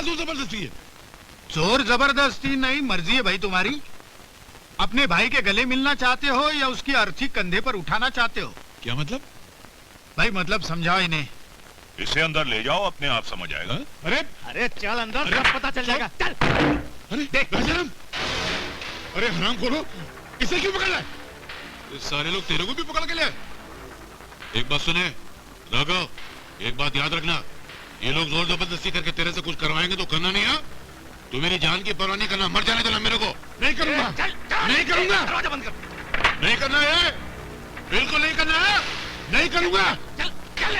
जोर जबरदस्ती है? जोर जबरदस्ती नहीं, मर्जी है भाई तुम्हारी। अपने भाई के गले मिलना चाहते हो या उसकी अर्थी कंधे पर उठाना चाहते हो? क्या मतलब? भाई मतलब समझाओ इन्हें। इसे अंदर ले जाओ, अपने आप समझ आएगा। अरे अरे चल अंदर, सब पता चल जाएगा। चल। अरे देख राजाराम, अरे हराम खोलो, इसे क्यों पकड़ लाए? ये सारे लोग तेरे को भी पकड़ के ले। एक बात सुने राघव, एक बात याद रखना, ये लोग जोर जबरदस्ती करके तेरे से कुछ करवाएंगे तो करना नहीं है। तू मेरी जान की परवाह नहीं करना, मर जाने देना मेरे को। नहीं करूंगा, नहीं करूंगा, दरवाजा बंद कर। नहीं करना है, बिल्कुल नहीं करना है, नहीं करूंगा। चल चल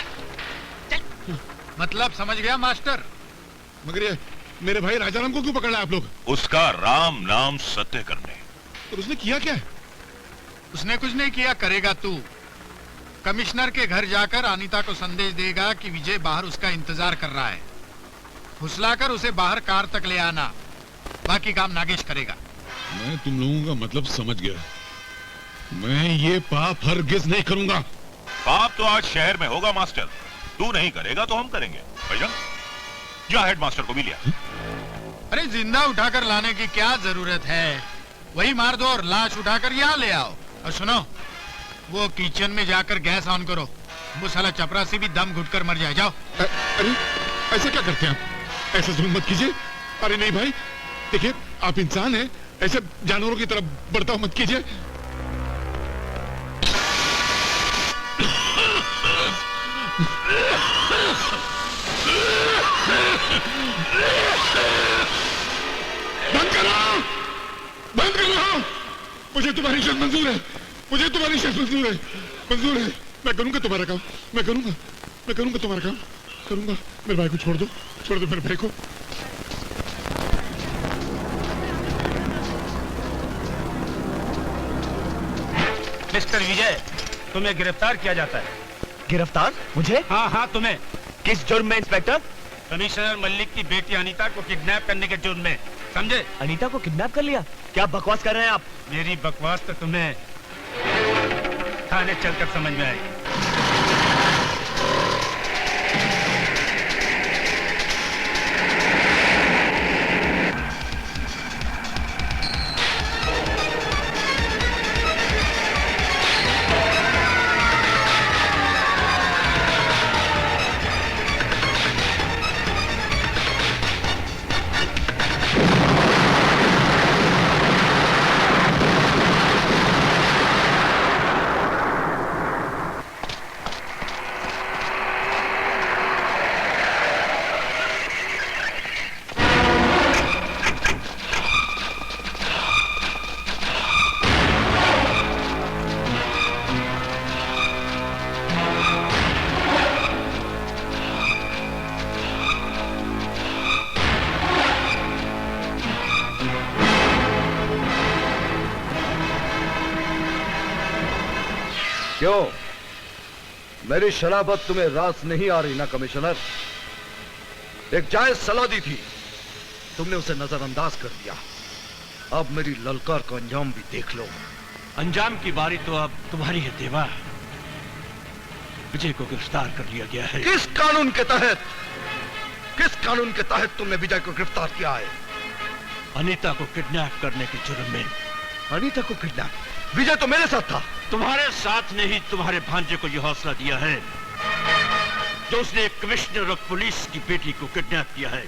चल। मतलब समझ गया मास्टर? मगर ये मेरे भाई राजाराम को क्यों पकड़ लाए आप लोग? उसका राम नाम सत्य करने। और उसने किया क्या? उसने कुछ नहीं किया, करेगा तू। कमिश्नर के घर जाकर अनीता को संदेश देगा कि विजय बाहर उसका इंतजार कर रहा है। फुसलाकर उसे बाहर कार तक ले आना, बाकी काम नागेश करेगा। मैं तुम लोगों का मतलब समझ गया। मैं ये पाप हरगिज नहीं करूंगा। पाप तो आज शहर में होगा मास्टर, तू नहीं करेगा तो हम करेंगे। भाईजान जा हेडमास्टर को भी लिया। अरे जिंदा उठाकर लाने की क्या जरूरत है, वही मार दो और लाश उठाकर यहाँ ले आओ। और सुनो, वो किचन में जाकर गैस ऑन करो, वो साला चपरासी भी दम घुटकर मर जाए। जाओ। अरे ऐसा क्या करते हैं आप? ऐसा जुल्म मत कीजिए। अरे नहीं भाई, देखिए आप इंसान हैं, ऐसे जानवरों की तरफ बर्ताव मत कीजिए। बंद करो, बंद करो। मुझे तुम्हारी शर्त मंजूर है, मुझे तुम्हारी शर्त मंजूर है, मंजूर है। मैं करूंगा तुम्हारा काम, मैं करूंगा, मैं करूंगा तुम्हारा काम, करूंगा। मेरे भाई को छोड़ दो, छोड़ दो मेरे भाई को। मिस्टर विजय, तुम्हें गिरफ्तार किया जाता है। गिरफ्तार? मुझे? हाँ हाँ तुम्हें। किस जुर्म में इंस्पेक्टर? कमिश्नर मल्लिक की बेटी अनीता को किडनैप करने के जुर्म में, समझे? अनीता को किडनैप कर लिया? क्या बकवास कर रहे हैं आप? मेरी बकवास तो तुम्हें थाने चलकर समझ में आएगी। क्यों, मेरी शराबत तुम्हें रास नहीं आ रही ना कमिश्नर? एक जायज सलाह दी थी, तुमने उसे नजरअंदाज कर दिया। अब मेरी ललकार का अंजाम भी देख लो। अंजाम की बारी तो अब तुम्हारी है देवा। विजय को गिरफ्तार कर लिया गया है। किस कानून के तहत, किस कानून के तहत तुमने विजय को गिरफ्तार किया है? अनीता को किडनैप करने के जुर्म में। अनीता को किडनैप? विजय तो मेरे साथ था। तुम्हारे साथ ने ही तुम्हारे भांजे को यह हौसला दिया है जो उसने कमिश्नर और पुलिस की बेटी को किडनैप किया है।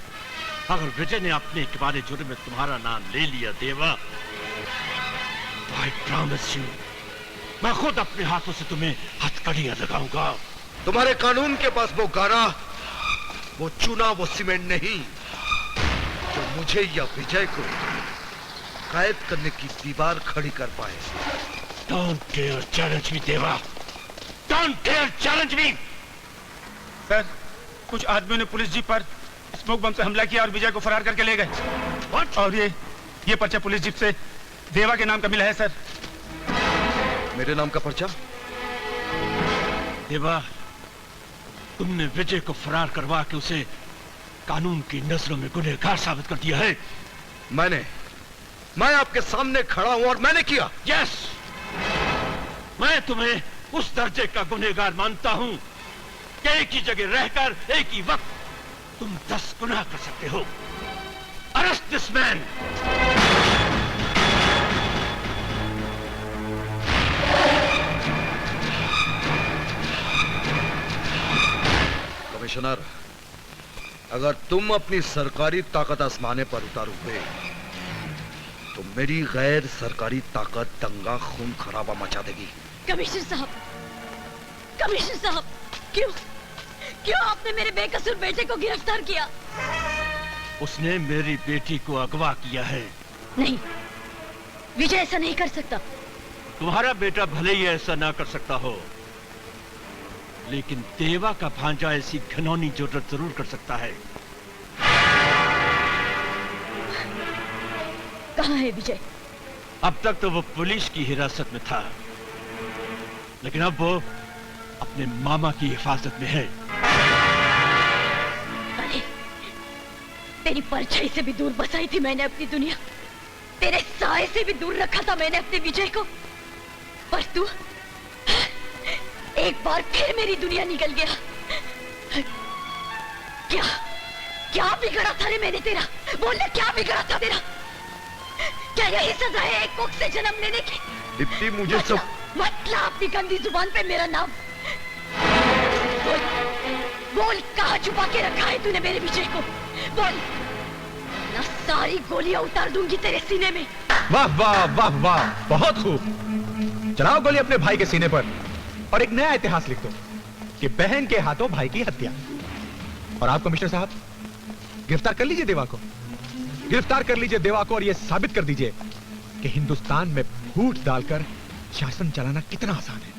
अगर विजय ने अपने इकबाले जुर्म में तुम्हारा नाम ले लिया देवा, तो आई प्रॉमिस यू, मैं खुद अपने हाथों से तुम्हें हथकड़ियां लगाऊंगा। तुम्हारे कानून के पास वो गारा, वो चूना, वो सीमेंट नहीं जो मुझे या विजय को कैद करने की दीवार खड़ी कर पाए। Don't dare challenge me, देवा। Don't dare challenge me। Sir, कुछ आदमियों ने पुलिस जीप पर स्मोक बम से हमला किया और विजय को फरार करके ले गए। What? और ये पर्चा पुलिस जीप से देवा के नाम का मिला है सर। मेरे नाम का पर्चा? देवा, तुमने विजय को फरार करवा के उसे कानून की नजरों में गुनहगार साबित कर दिया है। मैं आपके सामने खड़ा हूं और मैंने किया। यस, मैं तुम्हें उस दर्जे का गुनहगार मानता हूं कि एक ही जगह रहकर एक ही वक्त तुम 10 गुना कर सकते हो। Arrest this man. कमिश्नर, अगर तुम अपनी सरकारी ताकत आसमाने पर उतारोगे तो मेरी गैर सरकारी ताकत दंगा खून खराबा मचा देगी। कमिश्नर साहब, क्यों क्यों आपने मेरे बेकसूर बेटे को गिरफ्तार किया? उसने मेरी बेटी को अगवा किया है। नहीं, विजय ऐसा नहीं कर सकता। तुम्हारा बेटा भले ही ऐसा ना कर सकता हो, लेकिन देवा का भांजा ऐसी घिनौनी जरूरत जरूर कर सकता है। कहाँ है विजय? अब तक तो वो पुलिस की हिरासत में था, लेकिन अब वो अपने मामा की हिफाजत में है। अरे, तेरी परछाई से भी दूर बसाई थी मैंने अपनी दुनिया, तेरे साए से भी दूर रखा था मैंने अपने विजय को, पर तू एक बार फिर मेरी दुनिया निकल गया। क्या क्या बिगड़ा था रे मैंने तेरा? बोलने क्या बिगड़ा था तेरा? क्या यही सजा है एक कोख से जन्म लेने की? दीप्ति, मुझे सब मतलब अपनी गंदी जुबान पे मेरा नाम। बोल, बोल कहाँ छुपा के रखा है तूने मेरे विजय को? बोल, ना सारी गोलियां उतार दूंगी तेरे सीने में। वाह वाह वाह वाह, बहुत खूब। चलाओ गोली अपने भाई के सीने पर और एक नया इतिहास लिख दो कि बहन के हाथों भाई की हत्या। और आप कमिश्नर साहब, गिरफ्तार कर लीजिए देवा को, गिरफ्तार कर लीजिए देवा को और यह साबित कर दीजिए कि हिंदुस्तान में फूट डालकर शासन चलाना कितना आसान है।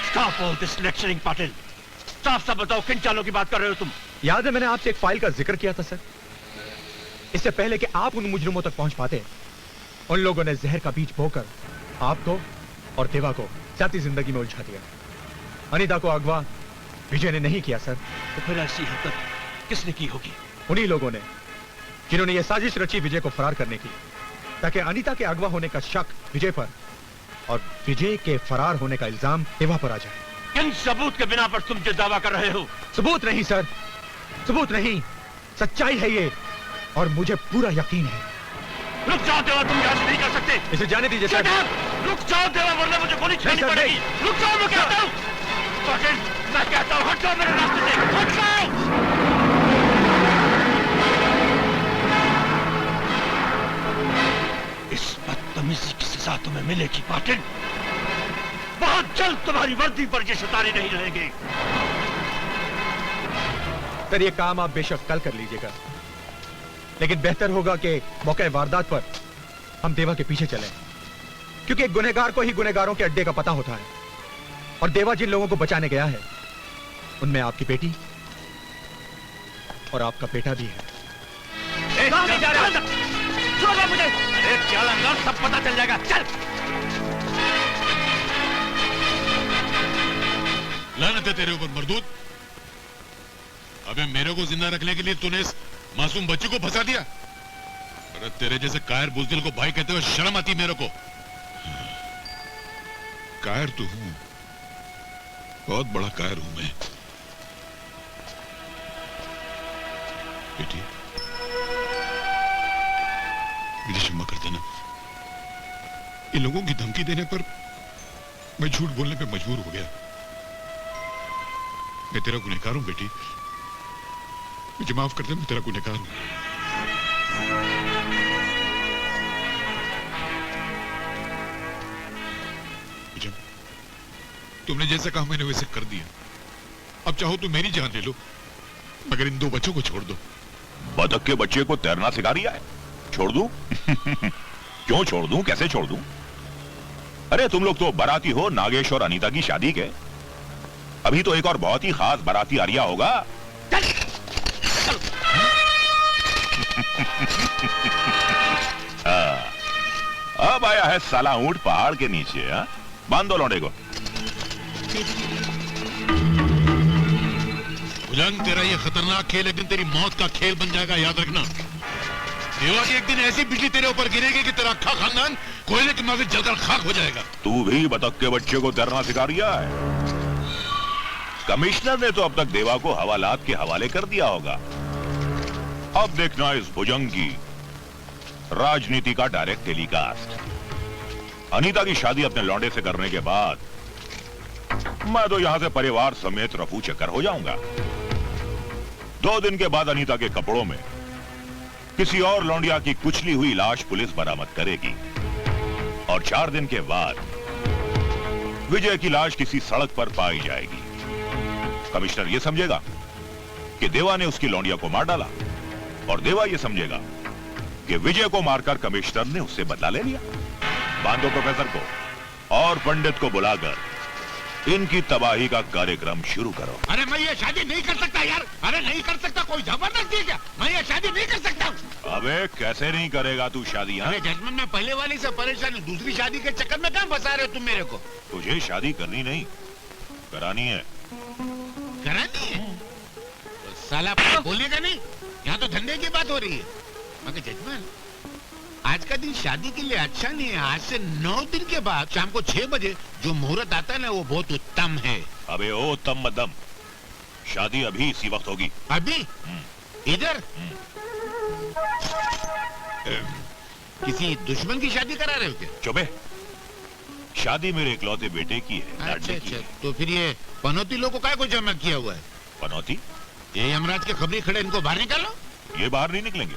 Stop all this lecturing, Patil. साफ साफ बताओ, किन चालों की बात कर रहे हो तुम? याद है मैंने आपसे एक फाइल का जिक्र किया था सर। इससे पहले कि आप उन मुजरिमों तक पहुंच पाते, उन लोगों ने जहर का बीज बोकर आपको और देवा को जाती जिंदगी में उलझा दिया। अनीता को अगवा विजय ने नहीं किया सर। तो फिर ऐसी हरकत किसने की होगी? उन्हीं लोगों ने जिन्होंने यह साजिश रची विजय को फरार करने की, ताकि अनीता के अगवा होने का शक विजय पर और विजय के फरार होने का इल्जाम देवा पर आ जाए। किन सबूत के बिना पर तुम जो दावा कर रहे हो? सबूत नहीं सर, सबूत नहीं, सच्चाई है ये, और मुझे पूरा यकीन है। रुक जाओ देवा, तुम यहाँ से नहीं कर सकते। इसे जाने दीजिए सर। रुक जाओ देवा, वरना मुझे गोली चलानी सर, पड़ेगी। रुक जाओ, मैं कहता हूँ। पाटिल, मैं कहता हूँ, हट जाओ मेरे रास्ते से, हट जाओ। इस बदतमीजी की सजा तुम्हें मिलेगी पाटिल। बहुत जल्द तुम्हारी वर्दी पर ये सितारे नहीं रहेंगे। सर, ये काम आप बेशक कल कर लीजिएगा, लेकिन बेहतर होगा कि मौके वारदात पर हम देवा के पीछे चलें, क्योंकि एक गुनहगार को ही गुनहगारों के अड्डे का पता होता है, और देवा जिन लोगों को बचाने गया है उनमें आपकी बेटी और आपका बेटा भी है। नहीं जा रहा, छोड़ो मुझे। अरे चल अंदर, सब पता चल जाएगा, चल। लानत है तेरे ऊपर मरदूद। अबे मेरे को जिंदा रखने के लिए तूने इस मासूम बच्ची को फंसा दिया। अरे तेरे जैसे कायर बुजदिल को भाई कहते हुए शर्म आती मेरे को। कायर तो हूं, बहुत बड़ा कायर हूं मैं। बेटी, मुझे क्षमा कर देना। इन लोगों की धमकी देने पर मैं झूठ बोलने पे मजबूर हो गया। मैं तेरा गुनहगार हूं बेटी, मुझे माफ कर दे, मैं तेरा गुनहगार हूं। तुमने जैसा कहा मैंने वैसे कर दिया। अब चाहो तो मेरी जान ले लो, मगर इन 2 बच्चों को छोड़ दो। बतख के बच्चे को तैरना सिखा रिया है, छोड़ दूं? क्यों छोड़ दूं, कैसे छोड़ दूं? अरे तुम लोग तो बाराती हो नागेश और अनीता की शादी के। अभी तो एक और बहुत ही खास बाराती आ रिया होगा। अब आया है साला ऊंट पहाड़ के नीचे। बांध दो लौंडे को। भुजंग, तेरा ये खतरनाक खेल एक दिन तेरी मौत का खेल बन जाएगा, याद रखना। देवा की एक दिन ऐसी बिजली तेरे ऊपर गिरेगी कि तेरा अक्खा खानदान कोयले के माफिक जलकर खाक हो जाएगा। तू भी बतख के बच्चे को तैरना सिखा रिया है। कमिश्नर ने तो अब तक देवा को हवालात के हवाले कर दिया होगा। अब देखना इस भुजंग की राजनीति का डायरेक्ट टेलीकास्ट। अनीता की शादी अपने लौंडे से करने के बाद मैं तो यहां से परिवार समेत रफू चक्कर हो जाऊंगा। 2 दिन के बाद अनीता के कपड़ों में किसी और लौंडिया की कुचली हुई लाश पुलिस बरामद करेगी और 4 दिन के बाद विजय की लाश किसी सड़क पर पाई जाएगी। कमिश्नर यह समझेगा कि देवा ने उसकी लौंडिया को मार डाला और देवा यह समझेगा कि विजय को मारकर कमिश्नर ने उससे बदला ले लिया। बांधो प्रोफेसर को और पंडित को बुलाकर इनकी तबाही का कार्यक्रम शुरू करो। अरे मैं ये शादी नहीं कर सकता यार, अरे नहीं कर सकता, कोई जबरदस्ती है क्या? मैं ये शादी नहीं कर सकता। अबे कैसे नहीं करेगा तू शादी? हाँ? अरे जजमेंट में पहले वाली से परेशानी, दूसरी शादी के चक्कर में कहाँ फंसा रहे हो तुम मेरे को? तुझे शादी करनी नहीं करानी है। करानी है? तो साला बोलेगा नहीं, यहाँ तो धंधे की बात हो रही है। मगर जजमेंट आज का दिन शादी के लिए अच्छा नहीं है। आज से 9 दिन के बाद शाम को 6 बजे जो मुहूर्त आता है ना, वो बहुत उत्तम है। अबे ओ उत्तम मध्यम, शादी अभी इसी वक्त होगी। अभी इधर किसी दुश्मन की शादी करा रहे हो क्या? चुपे, शादी मेरे इकलौते बेटे की है। अच्छा लाडले की अच्छा, है। तो फिर ये पनौती लोगों का को जमा किया हुआ है? पनौती? ये यमराज के खबरी खड़े, इनको बाहर निकालो। ये बाहर नहीं निकलेंगे,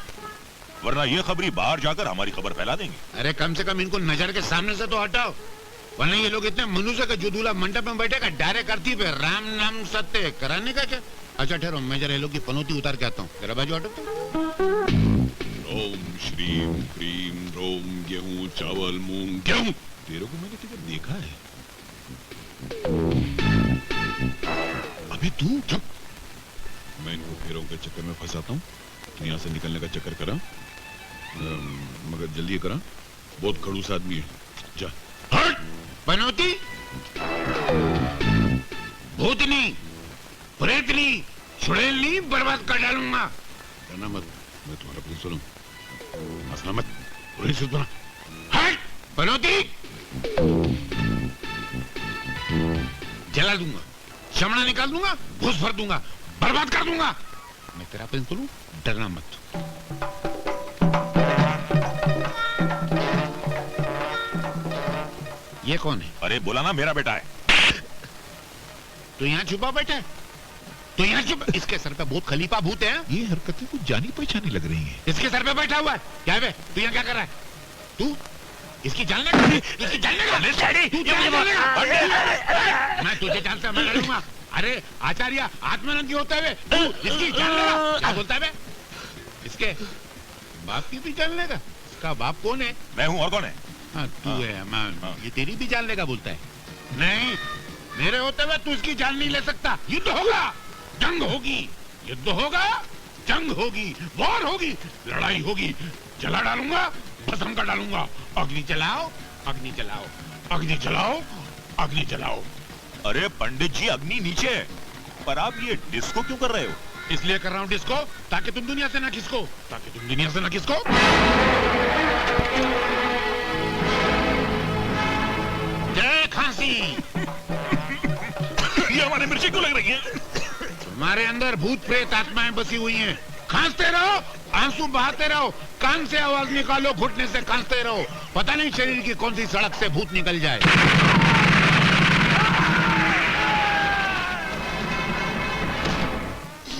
वरना ये खबरी बाहर जाकर हमारी खबर फैला देंगे। अरे कम से कम इनको नजर के सामने से तो हटाओ, वरना ये लोग इतने मनुष्य का जो दूल्हा मंडप में बैठेगा डायरेक्ट करती पे राम नाम सत्य कराने का क्या? अच्छा ठहरो, मैं जरा ये लोग की पनौती उतार के आता हूँ। जरा बाजू हटो। ओम श्रीम क्रीम रोम गेहूं चावल मूंग गेहूं। तेरे को मैंने किधर देखा है? अबे तू चुप। मैं इनको फेरों के चक्कर में फंसाता हूँ, यहाँ से निकलने का चक्कर करा, मगर जल्दी करा, बहुत खड़ूस आदमी है। जा हट। पनौती, भूतनी, प्रेतनी, छुड़ैलनी बर्बाद कर डालूंगा। कहना मत, मैं तुम्हारा प्रिंसिपल हूँ, हंसना मत। प्रिंसिपल हट। पनौती, जला दूंगा, चमड़ा निकाल दूंगा, घुस भर दूंगा, बर्बाद कर दूंगा। मैं तेरा प्रिंसिपल हूँ, डरना मत। ये कौन है? अरे बोला ना, मेरा बेटा है। तो यहाँ छुपा बैठा है? तो यहाँ छुप, इसके सर पे बहुत खलीफा भूत है। ये हरकतें कुछ जानी पहचानी लग रही हैं। इसके सर पे बैठा हुआ है। क्या है बे? तू यहाँ क्या कर रहा है? तू इसकी जान लेगा? इसकी जान लेगा? तू जान लेगा? मैं तुझे जानता, मैं लड़ूंगा। अरे आचार्य, आत्मानंद होता है तू इसकी जान लेगा? क्या बोलता है बे? इसके बाप की भी जान लेगा? इसका बाप कौन है? मैं हूँ, और कौन है? हाँ तू है। मैं ये तेरी भी जान लेगा बोलता है। नहीं, मेरे होते हुए तू इसकी जान नहीं ले सकता। युद्ध होगा, जंग होगी, युद्ध होगा, जंग होगी, वॉर होगी, लड़ाई होगी। जला डालूंगा, भस्म कर डालूंगा। अग्नि जलाओ, अग्नि जलाओ, अग्नि जलाओ, अग्नि जलाओ। अरे पंडित जी, अग्नि नीचे है, पर आप ये डिस्को क्यों कर रहे हो? इसलिए कर रहा हूँ डिस्को, ताकि तुम दुनिया से ना खिसको, ताकि तुम दुनिया से ना खिसको। जय खांसी। ये हमारी मिर्ची क्यों लग रही है? तुम्हारे अंदर भूत प्रेत आत्माएं बसी हुई हैं। खांसते रहो, आंसू बहाते रहो, कान से आवाज निकालो, घुटने से खांसते रहो। पता नहीं शरीर की कौन सी सड़क से भूत निकल जाए।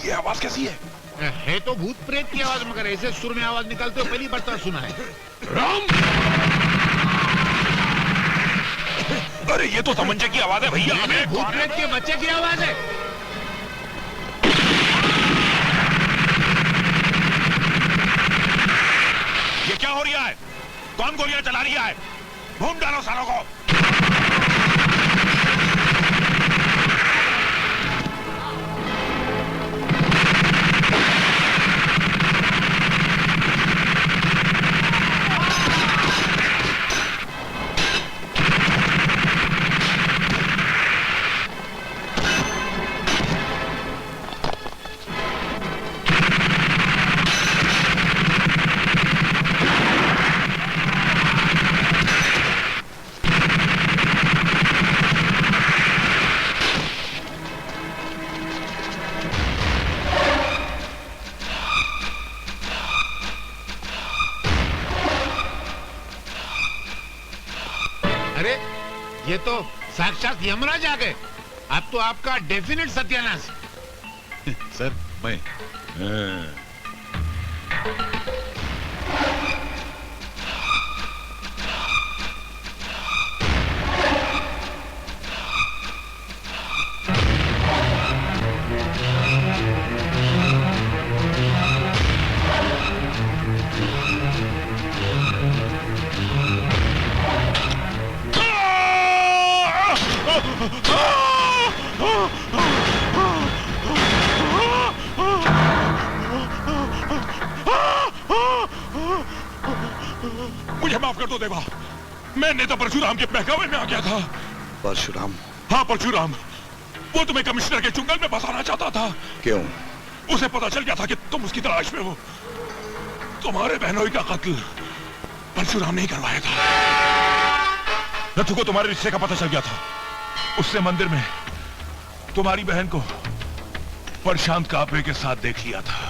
ये आवाज कैसी है तो भूत प्रेत की आवाज, मगर ऐसे सुर में आवाज निकलते हो पहली बार तो सुना है। राम! अरे ये तो तमंचे की आवाज है भैया। ये भूत प्रेत के बच्चे की आवाज है। ये क्या हो रहा है? कौन गोलियां चला रहा है? ढूंढ डालो सारों को। ये तो साक्षात यमराज आ गए। अब तो आपका डेफिनेट सत्यानाश। सर मैं मुझे माफ कर दो देवा, मैं नेता परशुराम के बहकावे में आ गया था। परशुराम? हाँ परशुराम, वो तुम्हें कमिश्नर के चुंगल में फंसाना चाहता था। क्यों? उसे पता चल गया था कि तुम उसकी तलाश में हो। तुम्हारे बहनोई का कत्ल परशुराम ने ही करवाया था। रथु को तुम्हारे रिश्ते का पता चल गया था। उसने मंदिर में तुम्हारी बहन को प्रशांत कापे के साथ देख लिया था।